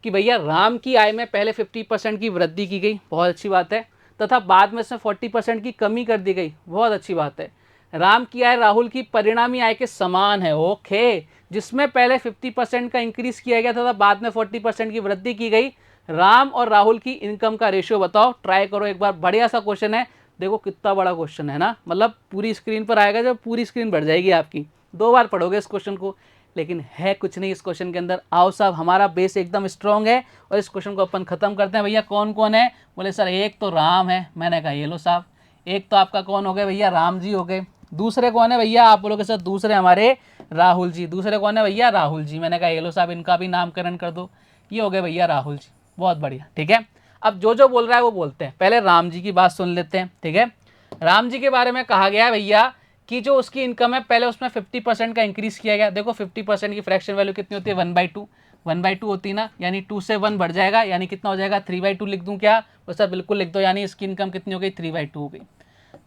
कि भैया राम की आय में पहले 50% की वृद्धि की गई, बहुत अच्छी बात है, तथा बाद में इसमें 40% की कमी कर दी गई, बहुत अच्छी बात है। राम की आय राहुल की परिणामी आय के समान है, ओके, जिसमें पहले 50% का इंक्रीज किया गया था, बाद में 40% की वृद्धि की गई। राम और राहुल की इनकम का रेशियो बताओ, ट्राई करो एक बार, बढ़िया सा क्वेश्चन है। देखो कितना बड़ा क्वेश्चन है ना, मतलब पूरी स्क्रीन पर आएगा, जब पूरी स्क्रीन भर जाएगी आपकी, 2 बार पढ़ोगे इस क्वेश्चन को, लेकिन है कुछ नहीं इस क्वेश्चन के अंदर। आओ साहब हमारा बेस एकदम स्ट्रांग है और इस क्वेश्चन को अपन खत्म करते हैं। भैया कौन कौन है, बोले सर एक तो राम है। मैंने कहा ये लो साहब, एक तो आपका कौन हो गए भैया राम जी हो गए। दूसरे कौन है भैया, आप बोलोगे सर दूसरे हमारे राहुल जी। दूसरे कौन है भैया राहुल जी। मैंने कहा ये लो साहब इनका भी नामकरण कर दो, ये हो गए भैया राहुल जी, बहुत बढ़िया, ठीक है। अब जो जो बोल रहा है वो बोलते हैं, पहले राम जी की बात सुन लेते हैं, ठीक है। राम जी के बारे में कहा गया है भैया कि जो उसकी इनकम है पहले उसमें 50% का इंक्रीज किया गया। देखो 50% की फ्रैक्शन वैल्यू कितनी होती है 1/2, 1/2 होती है ना, यानी 2 से 1 बढ़ जाएगा, यानी कितना हो जाएगा 3/2 लिख दूं क्या। तो सर बिल्कुल लिख दो, यानी इसकी इनकम कितनी हो गई 3/2 हो गई।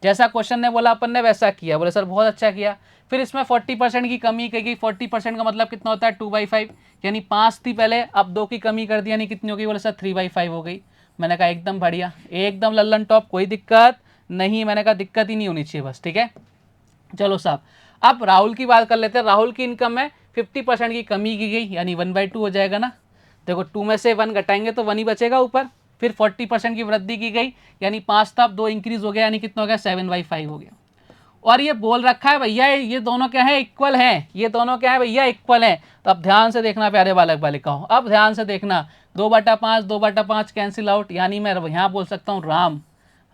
जैसा क्वेश्चन ने बोला अपन ने वैसा किया। बोले सर बहुत अच्छा किया। फिर इसमें 40% की कमी की गई। 40% का मतलब कितना होता है 2/5, यानी 5 थी पहले, अब 2 की कमी कर दी, यानी कितनी हो गई। बोले सर 3/5 हो गई। मैंने कहा एकदम बढ़िया, एकदम लल्लन टॉप, कोई दिक्कत नहीं। मैंने कहा दिक्कत ही नहीं होनी चाहिए बस, ठीक है। चलो साहब अब राहुल की बात कर लेते हैं। राहुल की इनकम में 50% की कमी की गई, यानी 1/2 हो जाएगा ना। देखो 2 में से 1 घटाएंगे तो 1 ही बचेगा ऊपर। फिर 40% की वृद्धि की गई, यानी 5 था, अब 2 इंक्रीज हो गया, यानी कितना हो गया 7/5 हो गया। और ये बोल रखा है भैया ये दोनों क्या है इक्वल हैं, ये दोनों क्या है भैया इक्वल हैं। तो अब ध्यान से देखना प्यारे बालक बालिकाओं, अब ध्यान से देखना, 2/5 2/5 कैंसिल आउट, यानी मैं यहाँ बोल सकता हूँ राम,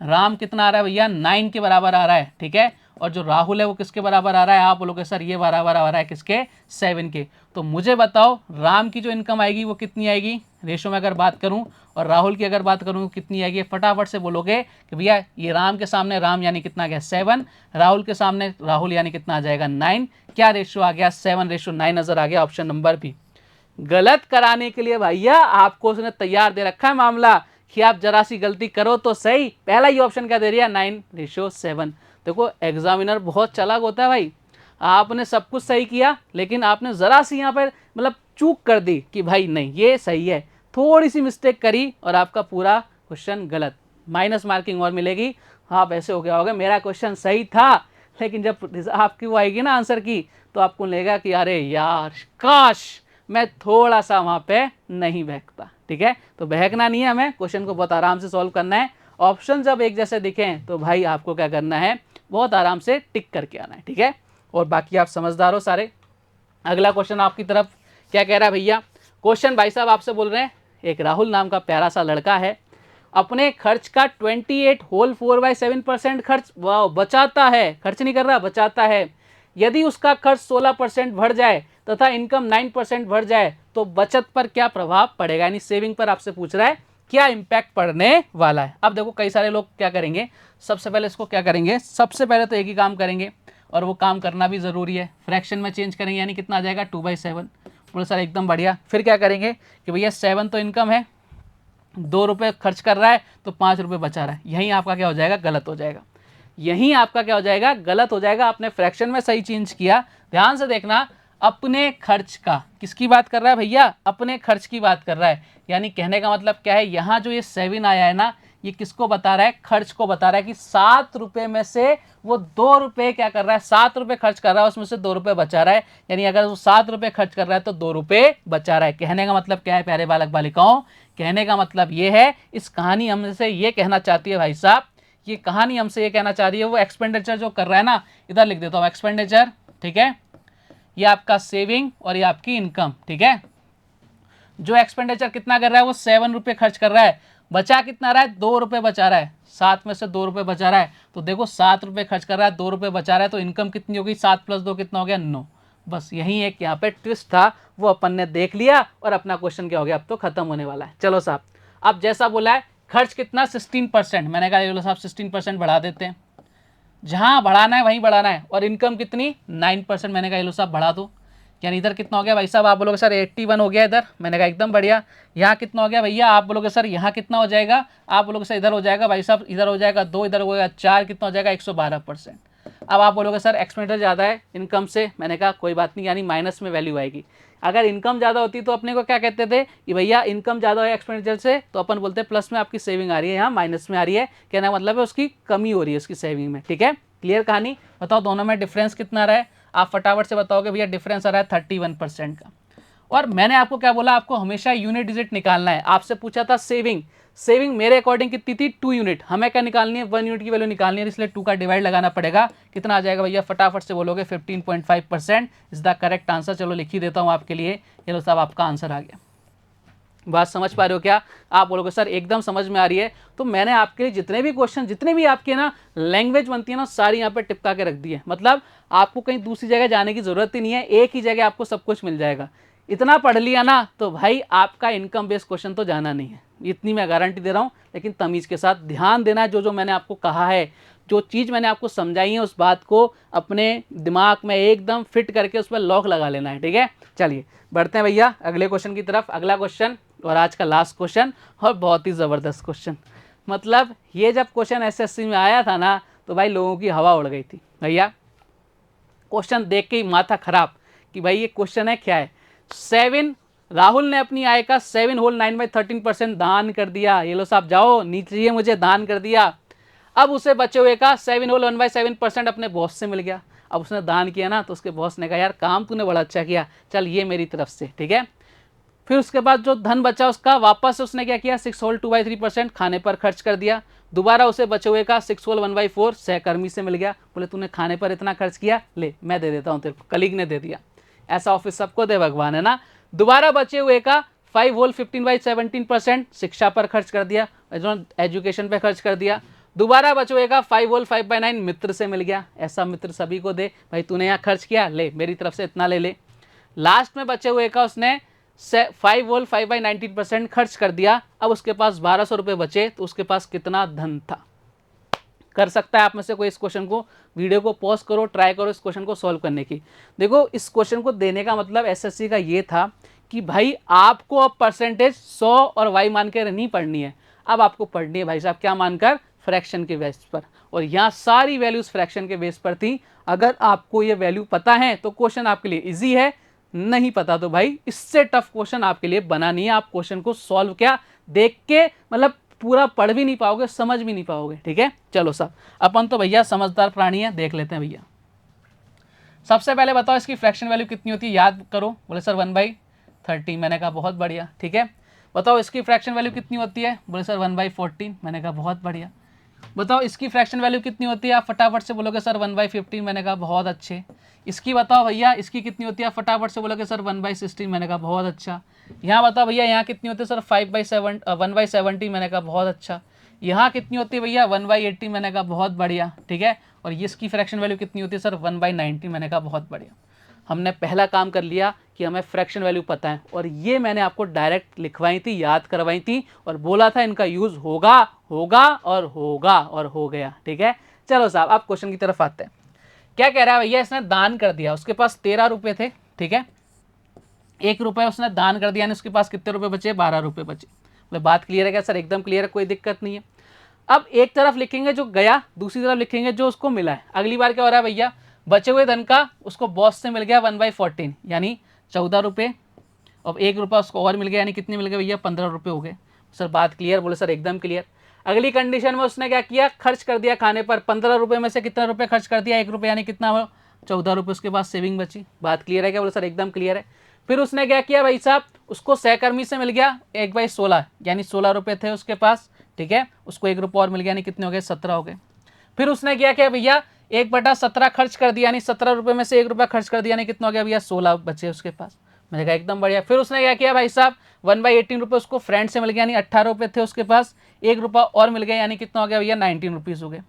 राम कितना आ रहा है भैया 9 के बराबर आ रहा है, ठीक है। और जो राहुल है वो किसके बराबर आ रहा है, आप बोलोगे सर ये बराबर आ रहा है किसके 7 के। तो मुझे बताओ राम की जो इनकम आएगी वो कितनी आएगी रेशो में अगर बात करूं, और राहुल की अगर बात करूं कितनी आएगी। फटाफट से बोलोगे कि भैया ये राम के सामने राम यानी कितना आ गया 7, राहुल के सामने राहुल यानी कितना आ जाएगा 9। क्या रेशो आ गया 7:9 नजर आ गया, ऑप्शन नंबर बी। गलत कराने के लिए भैया आपको उसने तैयार दे रखा है मामला कि आप जरा सी गलती करो तो सही। पहला ही ऑप्शन क्या दे रही है 9:7। देखो एग्जामिनर बहुत चालाक होता है भाई, आपने सब कुछ सही किया लेकिन आपने ज़रा सी यहाँ पर मतलब चूक कर दी कि भाई नहीं ये सही है, थोड़ी सी मिस्टेक करी और आपका पूरा क्वेश्चन गलत, माइनस मार्किंग और मिलेगी। हाँ वैसे हो गया होगा मेरा क्वेश्चन सही था, लेकिन जब आपकी वो आएगी ना आंसर की तो आपको लगेगा कि अरे यार काश मैं थोड़ा सा वहाँ पे नहीं बहकता। ठीक है, तो बहकना नहीं है, हमें क्वेश्चन को बहुत आराम से सॉल्व करना है। ऑप्शन जब एक जैसे दिखें तो भाई आपको क्या करना है, बहुत आराम से टिक करके आना है। ठीक है, और बाकी आप समझदार हो सारे। अगला क्वेश्चन आपकी तरफ क्या कह रहा है भैया, क्वेश्चन भाई साहब आपसे बोल रहे हैं, एक राहुल नाम का प्यारा सा लड़का है, अपने खर्च का 28 होल 4/7% खर्च वाह बचाता है, खर्च नहीं कर रहा बचाता है। यदि उसका खर्च 16% बढ़ जाए तथा इनकम 9% बढ़ जाए तो बचत पर क्या प्रभाव पड़ेगा, यानी सेविंग पर आपसे पूछ रहा है क्या इंपैक्ट पड़ने वाला है। अब देखो कई सारे लोग क्या करेंगे, सबसे पहले इसको क्या करेंगे, सबसे पहले तो एक ही काम करेंगे और वो काम करना भी ज़रूरी है, फ्रैक्शन में चेंज करेंगे, यानी कितना आ जाएगा 2/7। बोलो सर एकदम बढ़िया। फिर क्या करेंगे कि भैया 7 तो इनकम है, 2 रुपये खर्च कर रहा है तो 5 रुपये बचा रहा है, यहीं आपका क्या हो जाएगा गलत हो जाएगा, यहीं आपका क्या हो जाएगा गलत हो जाएगा। आपने फ्रैक्शन में सही चेंज किया, ध्यान से देखना, अपने खर्च का, किसकी बात कर रहा है भैया, अपने खर्च की बात कर रहा है। यानी कहने का मतलब क्या है, यहाँ जो ये 7 आया है ना, ये किसको बता रहा है, खर्च को बता रहा है कि 7 रुपये में से वो 2 रुपये क्या कर रहा है, 7 रुपये खर्च कर रहा है, उसमें से 2 रुपये बचा रहा है। यानी अगर वो 7 रुपये खर्च कर रहा है तो 2 रुपये बचा रहा है। कहने का मतलब क्या है प्यारे बालक बालिकाओं, कहने का मतलब ये है, इस कहानी हमसे ये कहना चाहती है भाई साहब, ये कहानी हमसे ये कहना चाह रही है, वो एक्सपेंडिचर जो कर रहा है ना, इधर लिख देता हूँ एक्सपेंडिचर, ठीक है, ये आपका सेविंग और ये आपकी इनकम। ठीक है, जो एक्सपेंडिचर कितना कर रहा है वो 7 रुपये खर्च कर रहा है, बचा कितना रहा है 2 रुपये बचा रहा है, 7 में से 2 रुपये बचा रहा है। तो देखो 7 रुपये खर्च कर रहा है, 2 रुपये बचा रहा है, तो इनकम कितनी होगी, 7 + 2 कितना हो गया 9। बस यही एक यहाँ पे ट्विस्ट था, वो अपन ने देख लिया और अपना क्वेश्चन क्या हो गया, अब तो खत्म होने वाला है। चलो साहब, अब जैसा बोला है खर्च कितना 16%, मैंने कहा ये साहब 16% बढ़ा देते हैं, जहाँ बढ़ाना है वहीं बढ़ाना है। और इनकम कितनी 9%, मैंने कहा ये लो साहब बढ़ा दो, यानी इधर कितना हो गया भाई साहब, आप बोलोगे सर 81 हो गया इधर, मैंने कहा एकदम बढ़िया। यहाँ कितना हो गया भैया, आप बोलोगे सर यहाँ कितना हो जाएगा, आप बोलोगे सर इधर हो जाएगा भाई साहब, इधर हो जाएगा 2, इधर हो जाएगा 4, कितना हो जाएगा 112%। अब आप बोलोगे सर एक्सपेंडिचर ज़्यादा है इनकम से, मैंने कहा कोई बात नहीं, यानी माइनस में वैल्यू आएगी। अगर इनकम ज़्यादा होती तो अपने को क्या कहते थे कि भैया इनकम ज़्यादा है एक्सपेंडिचर से, तो अपन बोलते हैं प्लस में आपकी सेविंग आ रही है, यहाँ माइनस में आ रही है, कहना मतलब है उसकी कमी हो रही है उसकी सेविंग में। ठीक है, क्लियर कहानी। बताओ दोनों में डिफरेंस कितना रहा है, आप फटाफट से बताओगे भैया डिफरेंस आ रहा है 31% का। और मैंने आपको क्या बोला, आपको हमेशा यूनिट डिजिट निकालना है। आपसे पूछा था सेविंग, सेविंग मेरे अकॉर्डिंग कितनी थी 2 यूनिट, हमें क्या निकालनी है 1 यूनिट की वैल्यू निकालनी है, इसलिए 2 का डिवाइड लगाना पड़ेगा। कितना आ जाएगा भैया, फटाफट से बोलोगे 15.5% इज द करेक्ट आंसर। चलो लिख ही देता हूँ आपके लिए, ये लो साहब आपका आंसर आ गया। बात समझ पा रहे हो क्या, आप बोलोगे सर एकदम समझ में आ रही है। तो मैंने आपके लिए जितने भी क्वेश्चन, जितने भी आपके ना लैंग्वेज बनती है ना, सारी यहाँ पे टिपका के रख दी है। मतलब आपको कहीं दूसरी जगह जाने की जरूरत ही नहीं है, एक ही जगह आपको सब कुछ मिल जाएगा। इतना पढ़ लिया ना तो भाई आपका इनकम बेस्ड क्वेश्चन तो जाना नहीं है, इतनी मैं गारंटी दे रहा हूँ। लेकिन तमीज़ के साथ ध्यान देना है, जो मैंने आपको कहा है, जो चीज़ मैंने आपको समझाई है, उस बात को अपने दिमाग में एकदम फिट करके उस पर लॉक लगा लेना है। ठीक है, चलिए बढ़ते हैं भैया अगले क्वेश्चन की तरफ। अगला क्वेश्चन और आज का लास्ट क्वेश्चन, और बहुत ही ज़बरदस्त क्वेश्चन। मतलब ये जब क्वेश्चन एसएससी में आया था ना तो भाई लोगों की हवा उड़ गई थी भैया, क्वेश्चन देख के ही माथा खराब कि भाई ये क्वेश्चन है क्या है। 7 राहुल ने अपनी आय का 7 होल 9/13% दान कर दिया। ये लो साहब जाओ नीचे, मुझे दान कर दिया। अब उसे बचे हुए का 7 होल 1/7% अपने बॉस से मिल गया। अब उसने दान किया ना तो उसके बॉस ने कहा यार काम तूने बड़ा अच्छा किया, चल ये मेरी तरफ से। ठीक है, फिर उसके बाद जो धन बचा उसका वापस उसने क्या किया, 6 होल 2/3% खाने पर खर्च कर दिया। दोबारा उसे बचे हुए का 6 होल 1/4 सहकर्मी से मिल गया। बोले तूने खाने पर इतना खर्च किया, ले मैं दे देता हूँ तेरे को, कलीग ने दे दिया। ऐसा ऑफिस सबको दे भगवान, है ना। दोबारा बचे हुए का 5 होल 15/17% शिक्षा पर खर्च कर दिया, एजुकेशन पे खर्च कर दिया। दोबारा बचे हुए का 5 होल 5/9 मित्र से मिल गया। ऐसा मित्र सभी को दे, भाई तूने यहाँ खर्च किया, ले मेरी तरफ से इतना ले ले। लास्ट में बचे हुए का उसने 5 होल 5/19% खर्च कर दिया। अब उसके पास 1200 रुपये बचे, तो उसके पास कितना धन था। कर सकता है आप में से कोई इस क्वेश्चन को, वीडियो को पॉज करो, ट्राई करो इस क्वेश्चन को सॉल्व करने की। देखो इस क्वेश्चन को देने का मतलब एसएससी का ये था कि भाई आपको अब परसेंटेज 100 और वाई मान के नहीं पढ़नी है, अब आपको पढ़नी है भाई साहब क्या मानकर, फ्रैक्शन के बेस पर। और यहाँ सारी वैल्यूज फ्रैक्शन के बेस पर थी। अगर आपको ये वैल्यू पता है तो क्वेश्चन आपके लिए इजी है, नहीं पता तो भाई इससे टफ क्वेश्चन आपके लिए बना नहीं है। आप क्वेश्चन को सॉल्व क्या देख के मतलब पूरा पढ़ भी नहीं पाओगे, समझ भी नहीं पाओगे। ठीक है, चलो साहब अपन तो भैया समझदार प्राणी है, देख लेते हैं भैया। सबसे पहले बताओ इसकी फ्रैक्शन वैल्यू कितनी होती है, याद करो। बोले सर 1/30। मैंने कहा बहुत बढ़िया। ठीक है, बताओ इसकी फ्रैक्शन वैल्यू कितनी होती है, बोले सर 1/14। मैंने कहा बहुत बढ़िया। बताओ इसकी फ्रैक्शन वैल्यू कितनी होती है, आप फटाफट से बोलोगे सर 1/15। मैंने कहा बहुत अच्छे। इसकी बताओ भैया इसकी कितनी होती है, फटाफट से बोलोगे सर 1/16। मैंने कहा बहुत अच्छा। यहाँ बताओ भैया यहाँ कितनी होती है सर 1/70। मैंने कहा बहुत अच्छा। यहाँ कितनी होती है भैया 1/80। मैंने कहा बहुत बढ़िया। ठीक है, और ये इसकी फ्रैक्शन वैल्यू कितनी होती है सर 1/90। मैंने कहा बहुत बढ़िया। हमने पहला काम कर लिया कि हमें फ्रैक्शन वैल्यू पता है, और ये मैंने आपको डायरेक्ट लिखवाई थी, याद करवाई थी, और बोला था इनका यूज़ होगा होगा और होगा, और हो गया। ठीक है, चलो साहब अब क्वेश्चन की तरफ आते हैं। क्या कह रहा है भैया, इसने दान कर दिया, उसके पास 13 रुपये थे। ठीक है, 1 रुपये उसने दान कर दिया, यानी उसके पास कितने रुपये बचे, 12 रुपये बचे। मतलब बात क्लियर है क्या सर, एकदम क्लियर है, कोई दिक्कत नहीं है। अब एक तरफ लिखेंगे जो गया, दूसरी तरफ लिखेंगे जो उसको मिला है। अगली बार क्या हो रहा है भैया, बचे हुए धन का उसको बॉस से मिल गया 1/14 यानी 14 रुपये, और 1 रुपया उसको और मिल गया, यानी कितने मिल गए भैया 15 रुपये हो गए। सर बात क्लियर, बोले सर एकदम क्लियर। अगली कंडीशन में उसने क्या किया, खर्च कर दिया खाने पर। 15 रुपये में से कितने रुपये खर्च कर दिया, 1 रुपये, यानी कितना हो 14 रुपये उसके पास सेविंग बची। बात क्लियर है क्या, बोले सर एकदम क्लियर है। फिर उसने क्या किया भाई साहब, उसको सहकर्मी से मिल गया 1/16 यानी 16 रुपये थे उसके पास। ठीक है, उसको 1 रुपये और मिल गया, यानी कितने हो गए 17 हो गए। फिर उसने क्या किया भैया 1/17 खर्च कर दिया, यानी 17 रुपये में से 1 रुपया खर्च कर दिया, यानी कितना हो गया भैया 16 बचे उसके पास। मैंने कहा एकदम बढ़िया। फिर उसने क्या किया भाई साहब 1/18 रुपये उसको फ्रेंड से मिल गया, यानी 18 रुपये थे उसके पास, 1 रुपया और मिल गया, यानी कितना हो गया भैया 19 रुपीज़ हो गए।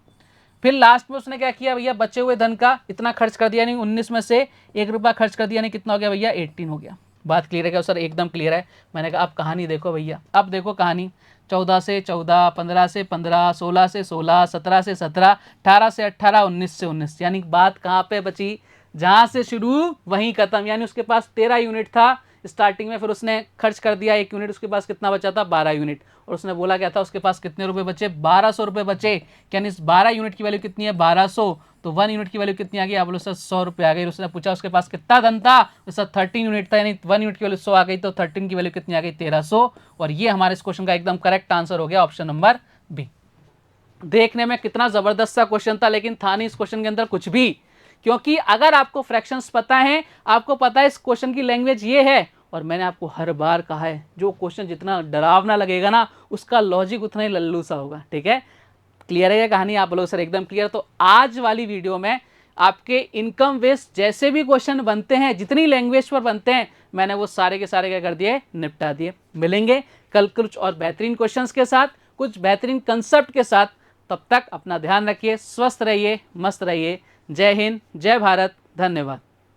फिर लास्ट में उसने क्या किया भैया, बचे हुए धन का इतना खर्च कर दिया, यानी 19 में से 1 रुपया खर्च कर दिया, यानी कितना हो गया भैया 18 हो गया। बात क्लियर है क्या सर, एकदम क्लियर है। मैंने कहा अब कहानी देखो भैया, अब देखो कहानी। 14 से 14, 15 से 15, 16 से 16, 17 से 17, 18 से 18, 19 से 19, यानी बात कहाँ पे बची, जहाँ से शुरू वहीं खत्म। यानी उसके पास 13 यूनिट था स्टार्टिंग में, फिर उसने खर्च कर दिया 1 यूनिट, उसके पास कितना बचा था 12 यूनिट, और उसने बोला क्या था उसके पास कितने रुपए बचे 1200 रुपये बचे। यानी इस 12 यूनिट की वैल्यू कितनी है 1200, तो 1 यूनिट की वैल्यू कितनी आ गई, आप बोलो सर 100 रुपये आ गई। उसने पूछा उसके पास कितना धन था, सर 13 यूनिट था, यानी 1 यूनिट की वैल्यू 100 आ गई, तो 13 की वैल्यू कितनी आ गई 1300। और ये हमारे इस क्वेश्चन का एकदम करेक्ट आंसर हो गया, ऑप्शन नंबर बी। देखने में कितना जबरदस्त सा क्वेश्चन था, लेकिन था नहीं इस क्वेश्चन के अंदर कुछ भी, क्योंकि अगर आपको फ्रैक्शंस पता है, आपको पता है इस क्वेश्चन की लैंग्वेज ये है, और मैंने आपको हर बार कहा है जो क्वेश्चन जितना डरावना लगेगा ना उसका लॉजिक उतना ही लल्लू सा होगा। ठीक है, क्लियर है ये कहानी, आप बोलो सर एकदम क्लियर। तो आज वाली वीडियो में आपके इनकम बेस्ड जैसे भी क्वेश्चन बनते हैं, जितनी लैंग्वेज पर बनते हैं, मैंने वो सारे के सारे क्या कर दिए, निपटा दिए। मिलेंगे कल कुछ और बेहतरीन क्वेश्चंस के साथ, कुछ बेहतरीन कंसेप्ट के साथ। तब तक अपना ध्यान रखिए, स्वस्थ रहिए, मस्त रहिए। जय हिंद, जय भारत, धन्यवाद।